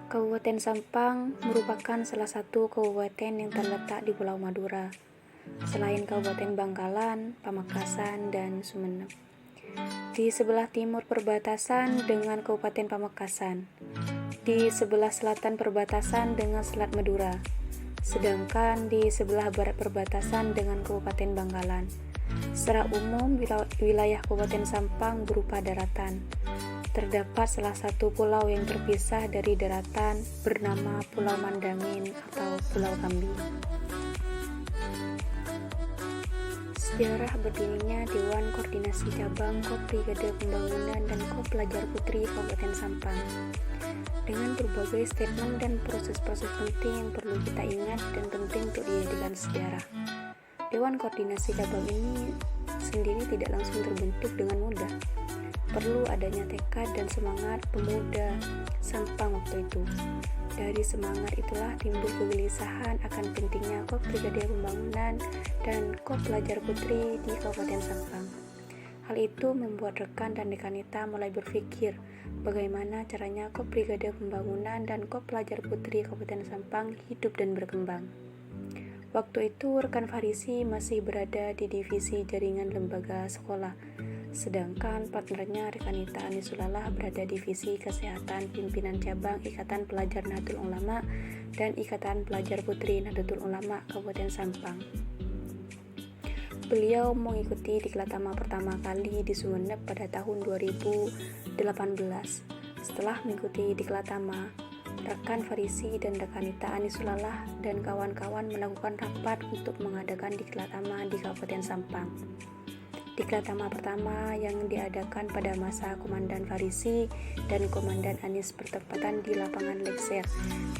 Kabupaten Sampang merupakan salah satu kabupaten yang terletak di Pulau Madura, selain Kabupaten Bangkalan, Pamekasan, dan Sumeneb. Di sebelah timur perbatasan dengan Kabupaten Pamekasan, di sebelah selatan perbatasan dengan Selat Madura, sedangkan di sebelah barat perbatasan dengan Kabupaten Bangkalan. Secara umum, wilayah Kabupaten Sampang berupa daratan. Terdapat salah satu pulau yang terpisah dari daratan bernama Pulau Mandangin atau Pulau Kambing. Sejarah berdirinya Dewan Koordinasi Cabang Kopbrigade Pembangunan dan Kopelajar Putri Kabupaten Sampang. Dengan berbagai statement dan proses-proses penting yang perlu kita ingat dan penting untuk dijadikan sejarah. Dewan Koordinasi Cabang ini sendiri tidak langsung terbentuk dengan mudah. Perlu adanya tekad dan semangat pemuda Sampang waktu itu. Dari semangat itulah timbul kegelisahan akan pentingnya Kopbrigade Pembangunan dan Kopelajar Putri di Kabupaten Sampang. Hal itu membuat rekan dan dekanita mulai berpikir bagaimana caranya Kopbrigade Pembangunan dan Kopelajar Putri Kabupaten Sampang hidup dan berkembang. Waktu itu rekan Farisi masih berada di divisi jaringan lembaga sekolah, sedangkan partnernya rekanita Anisulalah berada di divisi kesehatan pimpinan cabang Ikatan Pelajar Nahdlatul Ulama dan Ikatan Pelajar Putri Nahdlatul Ulama Kabupaten Sampang. Beliau mengikuti diklatama pertama kali di Sumeneb pada tahun 2018. Setelah mengikuti diklatama, rekan Farisi dan rekanita Anisulalah dan kawan-kawan melakukan rapat untuk mengadakan diklatama di Kabupaten Sampang. Diklatama pertama yang diadakan pada masa Komandan Farisi dan Komandan Anis bertepatan di lapangan Lekser,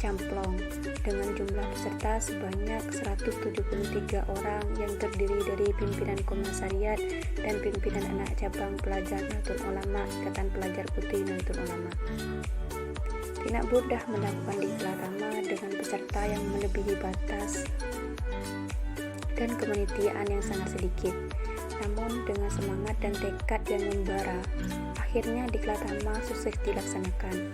Camplong, dengan jumlah peserta sebanyak 173 orang yang terdiri dari pimpinan komisariat dan pimpinan anak cabang pelajar Nahdlatul Ulama Ikatan Pelajar Putri Nahdlatul Ulama. Tidak mudah melakukan diklatama dengan peserta yang melebihi batas dan kepanitiaan yang sangat sedikit. Namun dengan semangat dan tekad yang membara, akhirnya diklatama sukses dilaksanakan.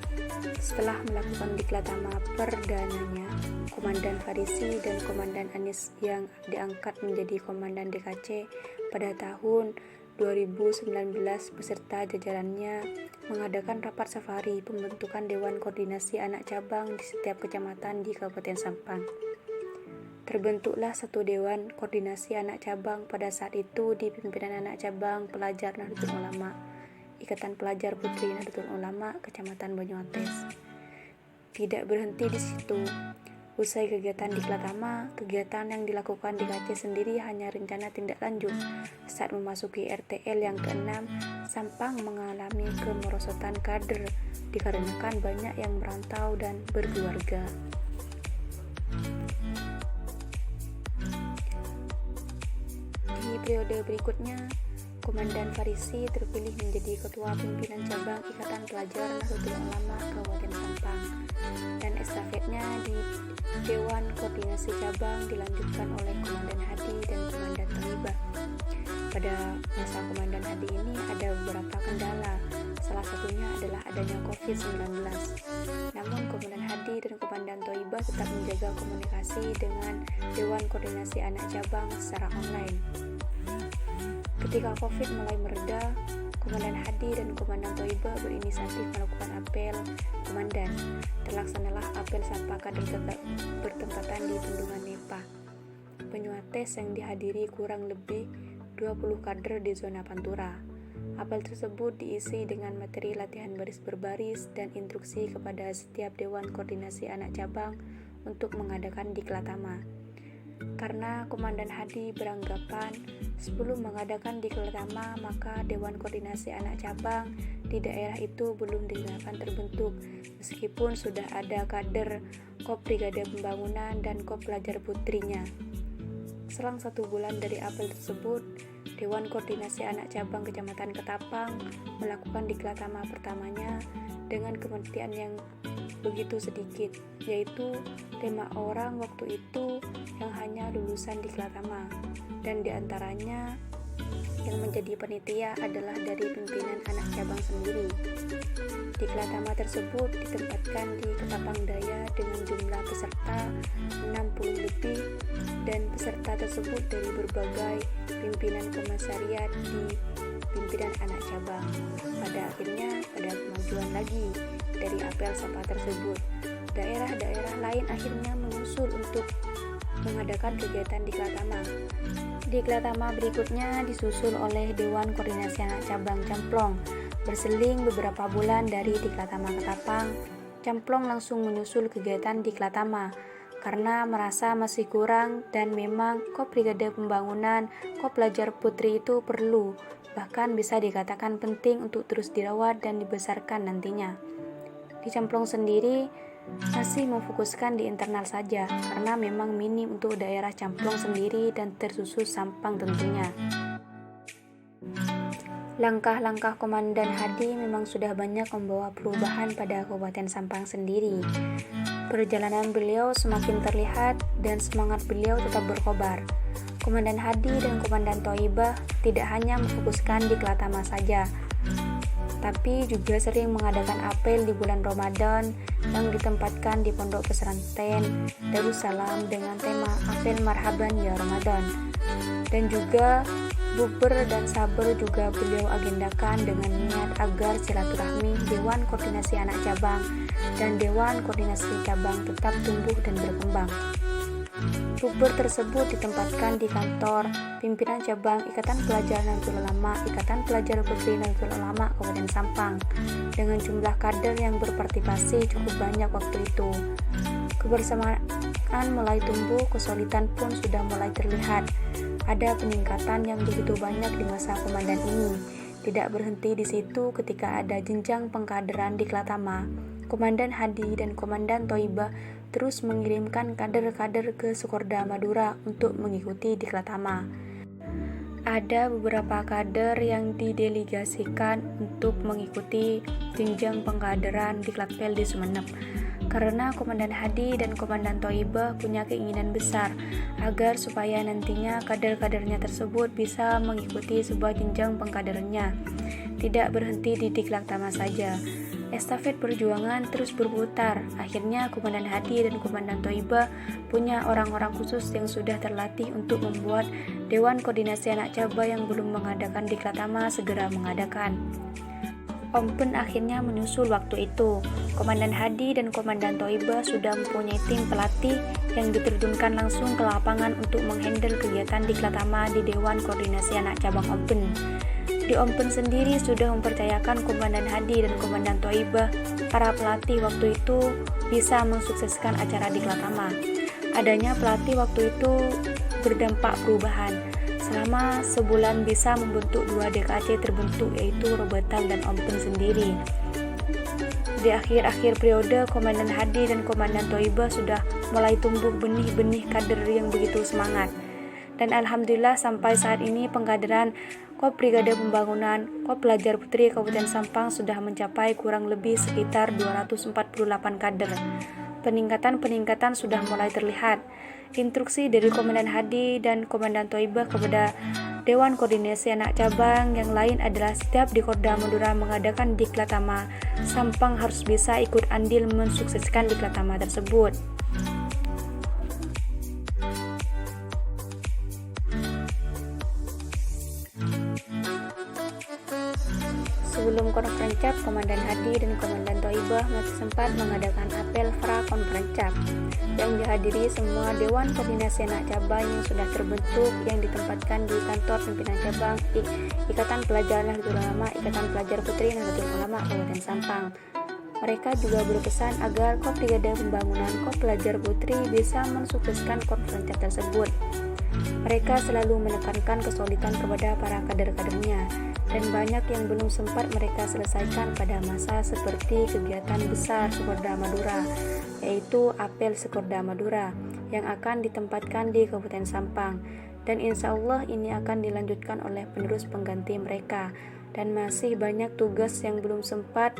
Setelah melakukan diklatama perdananya, Komandan Farisi dan Komandan Anis yang diangkat menjadi Komandan DKC pada tahun 2019 beserta jajarannya mengadakan rapat safari pembentukan Dewan Koordinasi Anak Cabang di setiap kecamatan di Kabupaten Sampang. Terbentuklah satu Dewan Koordinasi Anak Cabang pada saat itu di pimpinan anak cabang pelajar Nahdlatul Ulama, Ikatan Pelajar Putri Nahdlatul Ulama, Kecamatan Banyuates. Tidak berhenti di situ. Usai kegiatan diklatama, kegiatan yang dilakukan di KC sendiri hanya rencana tindak lanjut. Saat memasuki RTL yang ke-6, Sampang mengalami kemerosotan kader dikarenakan banyak yang merantau dan berkeluarga. Di periode berikutnya, Komandan Farisi terpilih menjadi Ketua Pimpinan Cabang Ikatan Pelajar Nahdlatul Ulama Kabupaten Sampang, dan estafetnya di Dewan Koordinasi Cabang dilanjutkan oleh Komandan Hadi dan Komandan Toibah. Pada masa Komandan Hadi ini ada beberapa kendala, salah satunya adalah adanya COVID-19. Namun Komandan Hadi dan Komandan Toibah tetap menjaga komunikasi dengan Dewan Koordinasi Anak Cabang secara online. Ketika COVID mulai mereda, Komandan Hadi dan Komandan Toibah berinisiatif melakukan apel komandan. Terlaksanalah apel sapa kader bertempatan di Bendungan Nepa, Banyuates yang dihadiri kurang lebih 20 kader di zona Pantura. Apel tersebut diisi dengan materi latihan baris berbaris dan instruksi kepada setiap Dewan Koordinasi Anak Cabang untuk mengadakan diklatama. Karena Komandan Hadi beranggapan sebelum mengadakan diklatama maka Dewan Koordinasi Anak Cabang di daerah itu belum dinyatakan terbentuk meskipun sudah ada kader Kopbrigade Pembangunan dan Kopelajar Putrinya. Selang 1 bulan dari apel tersebut, Dewan Koordinasi Anak Cabang Kecamatan Ketapang melakukan diklatama pertamanya dengan kepanitiaan yang begitu sedikit, yaitu 5 orang waktu itu yang hanya lulusan diklatama, dan diantaranya yang menjadi panitia adalah dari pimpinan anak cabang sendiri. Diklatama tersebut ditempatkan di Ketapang Daya dengan jumlah peserta 60 lebih, dan peserta tersebut dari berbagai pimpinan komisariat di pimpinan anak cabang. Pada akhirnya ada kemajuan lagi dari apel sapa tersebut. Daerah-daerah lain akhirnya menyusul untuk mengadakan kegiatan Diklatama. Diklatama berikutnya disusul oleh Dewan Koordinasi Anak Cabang Camplong. Berseling beberapa bulan dari Diklatama Ketapang, Camplong langsung menyusul kegiatan Diklatama karena merasa masih kurang, dan memang Kop Brigade Pembangunan Kop Pelajar Putri itu perlu, bahkan bisa dikatakan penting untuk terus dirawat dan dibesarkan nantinya. Di Camplong sendiri masih memfokuskan di internal saja karena memang minim untuk daerah Camplong sendiri dan tersusun Sampang tentunya. Langkah-langkah Komandan Hadi memang sudah banyak membawa perubahan pada Kabupaten Sampang sendiri. Perjalanan beliau semakin terlihat dan semangat beliau tetap berkobar. Komandan Hadi dan Komandan Thoibah tidak hanya memfokuskan Diklatama saja, tapi juga sering mengadakan apel di bulan Ramadan yang ditempatkan di Pondok Pesantren Darussalam dengan tema Apel Marhaban Ya Ramadan. Dan juga Bukber dan Saber juga beliau agendakan dengan niat agar silaturahmi Dewan Koordinasi Anak Cabang dan Dewan Koordinasi Cabang tetap tumbuh dan berkembang. Bukber tersebut ditempatkan di kantor pimpinan cabang Ikatan Pelajar Nahdlatul Ulama, Ikatan Pelajar Putri Nahdlatul Ulama Kabupaten Sampang, dengan jumlah kader yang berpartisipasi cukup banyak waktu itu. Kebersamaan mulai tumbuh, kesulitan pun sudah mulai terlihat. Ada peningkatan yang begitu banyak di masa komandan ini. Tidak berhenti di situ ketika ada jenjang pengkaderan Diklatama. Komandan Hadi dan Komandan Thoibah terus mengirimkan kader-kader ke Sukorda Madura untuk mengikuti Diklatama. Ada beberapa kader yang didelegasikan untuk mengikuti jenjang pengkaderan Diklatpel di Sumeneb, karena Komandan Hadi dan Komandan Thoibah punya keinginan besar agar supaya nantinya kader-kadernya tersebut bisa mengikuti sebuah jenjang pengkaderannya. Tidak berhenti di Diklatama saja. Estafet perjuangan terus berputar. Akhirnya Komandan Hadi dan Komandan Thoibah punya orang-orang khusus yang sudah terlatih untuk membuat Dewan Koordinasi Anak Cabang yang belum mengadakan Diklatama segera mengadakan. Ompen akhirnya menyusul waktu itu. Komandan Hadi dan Komandan Thoibah sudah mempunyai tim pelatih yang diterjunkan langsung ke lapangan untuk menghandle kegiatan Diklatama di Dewan Koordinasi Anak Cabang Ompen. Di Ompen sendiri sudah mempercayakan Komandan Hadi dan Komandan Thoibah, para pelatih waktu itu, bisa mensukseskan acara Diklatama. Adanya pelatih waktu itu berdampak perubahan. Selama sebulan bisa membentuk 2 DKC terbentuk, yaitu Robetal dan Ompen sendiri. Di akhir-akhir periode, Komandan Hadi dan Komandan Thoibah sudah mulai tumbuh benih-benih kader yang begitu semangat. Dan alhamdulillah sampai saat ini pengkaderan Kop Brigade Pembangunan Kop Pelajar Putri Kabupaten Sampang sudah mencapai kurang lebih sekitar 248 kader. Peningkatan sudah mulai terlihat. Instruksi dari Komandan Hadi dan Komandan Thoibah kepada Dewan Koordinasi Anak Cabang yang lain adalah setiap di Korda Madura mengadakan Diklatama, Sampang harus bisa ikut andil mensukseskan Diklatama tersebut. Sebelum konferensi, Komandan Hadi dan Komandan Thoibah masih sempat mengadakan apel pra-konferensi yang dihadiri semua Dewan Koordinasi Anak Cabang yang sudah terbentuk, yang ditempatkan di kantor pimpinan cabang Ikatan Pelajar Nahdlatul Ulama, Ikatan Pelajar Putri Nahdlatul Ulama Kabupaten Sampang. Mereka juga berpesan agar Kop Brigade Pembangunan Kop Pelajar Putri bisa mensukseskan konferensi tersebut. Mereka selalu menekankan kesulitan kepada para kader-kadernya, dan banyak yang belum sempat mereka selesaikan pada masa seperti kegiatan besar Sukorda Madura, yaitu apel Sukorda Madura yang akan ditempatkan di Kabupaten Sampang, dan insya Allah ini akan dilanjutkan oleh penerus pengganti mereka, dan masih banyak tugas yang belum sempat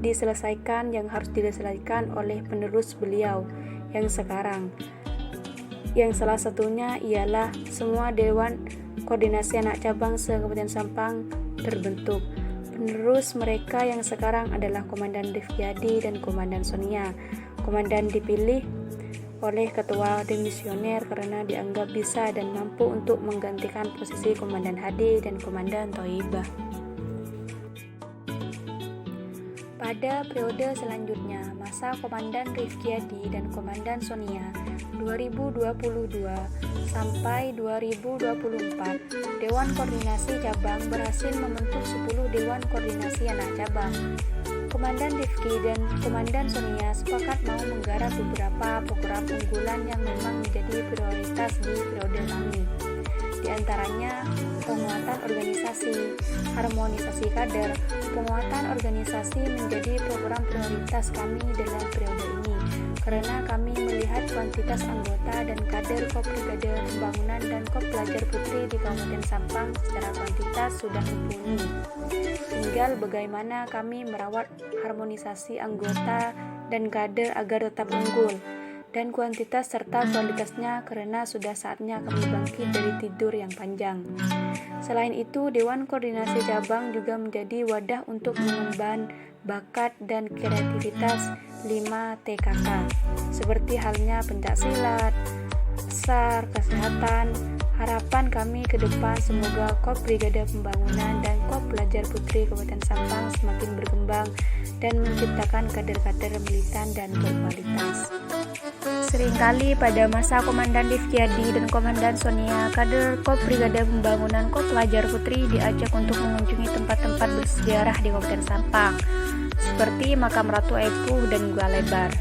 diselesaikan yang harus diselesaikan oleh penerus beliau yang sekarang, yang salah satunya ialah semua Dewan Koordinasi Anak Cabang se-Kabupaten Sampang terbentuk. Penerus mereka yang sekarang adalah Komandan Rifkiyadi dan Komandan Sonia. Komandan dipilih oleh ketua demisioner karena dianggap bisa dan mampu untuk menggantikan posisi Komandan Hadi dan Komandan Thoibah. Pada periode selanjutnya, masa Komandan Rifkiyadi dan Komandan Sonia 2022 sampai 2024, Dewan Koordinasi Cabang berhasil membentuk 10 Dewan Koordinasi Anak Cabang. Komandan Rifki dan Komandan Sonia sepakat mau menggarap beberapa program unggulan yang memang menjadi prioritas di periode kami. Di antaranya penguatan organisasi, harmonisasi kader. Penguatan organisasi menjadi program prioritas kami dalam periode ini karena kami melihat kuantitas anggota dan kader Kopbrigade Pembangunan dan Kop Pelajar Putri di Kabupaten Sampang secara kuantitas sudah mumpuni. Tinggal bagaimana kami merawat harmonisasi anggota dan kader agar tetap unggul dan kuantitas serta kualitasnya karena sudah saatnya kami bangkit dari tidur yang panjang. Selain itu, Dewan Koordinasi Cabang juga menjadi wadah untuk mengemban bakat dan kreativitas 5 TKK seperti halnya pencaksilat, SAR, kesehatan. Harapan kami ke depan semoga Kop Brigade Pembangunan dan Kop Pelajar Putri Kabupaten Sampang semakin berkembang dan menciptakan kader-kader militan dan berkualitas. Seringkali pada masa Komandan Rifkiyadi dan Komandan Sonia, kader Kop Brigade Pembangunan Kop Pelajar Putri diajak untuk mengunjungi tempat-tempat bersejarah di Kabupaten Sampang, seperti Makam Ratu Epuh dan Gua Lebar.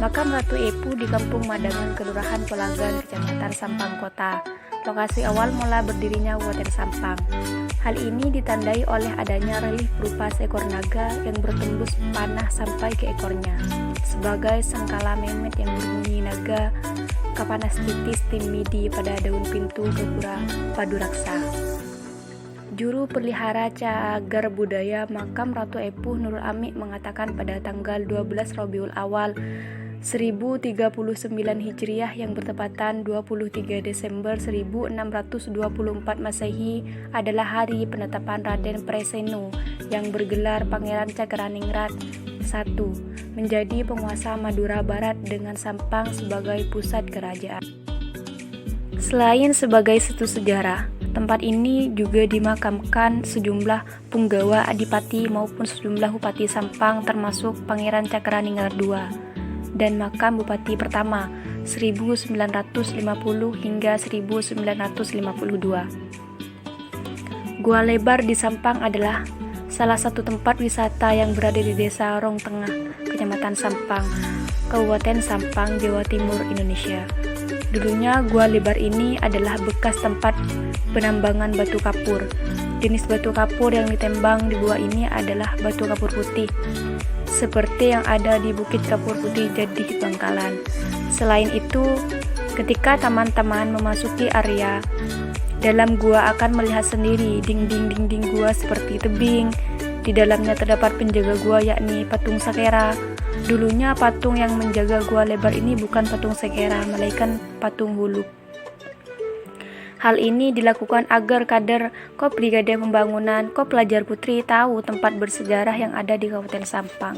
Makam Ratu Epuh di Kampung Madangan, Kelurahan Pelagan, Kecamatan Sampang Kota, lokasi awal mula berdirinya Kabupaten Sampang. Hal ini ditandai oleh adanya relief berupa seekor naga yang bertembus panah sampai ke ekornya, sebagai sengkala memet yang berbunyi naga kapanas titis tim midi pada daun pintu gapura Paduraksa. Juru pelihara cagar budaya Makam Ratu Epuh Nurul Amik mengatakan pada tanggal 12 Rabiul Awal 1039 Hijriah yang bertepatan 23 Desember 1624 Masehi adalah hari penetapan Raden Presenu yang bergelar Pangeran Cakraningrat I menjadi penguasa Madura Barat dengan Sampang sebagai pusat kerajaan. Selain sebagai situs sejarah, tempat ini juga dimakamkan sejumlah punggawa adipati maupun sejumlah bupati Sampang termasuk Pangeran Cakraningrat II dan makam bupati pertama 1950 hingga 1952. Gua Lebar di Sampang adalah salah satu tempat wisata yang berada di Desa Rong Tengah, Kecamatan Sampang, Kabupaten Sampang, Jawa Timur, Indonesia. Dulunya Gua Lebar ini adalah bekas tempat penambangan batu kapur. Jenis batu kapur yang ditembang di gua ini adalah batu kapur putih, seperti yang ada di Bukit Kapur Putih Jadi Bangkalan. Selain itu, ketika teman-teman memasuki area dalam gua akan melihat sendiri dinding-dinding gua seperti tebing. Di dalamnya terdapat penjaga gua yakni patung Sekera. Dulunya patung yang menjaga Gua Lebar ini bukan patung Sekera, melainkan patung Huluk. Hal ini dilakukan agar kader Kop Brigade Pembangunan Kop Pelajar Putri tahu tempat bersejarah yang ada di Kabupaten Sampang.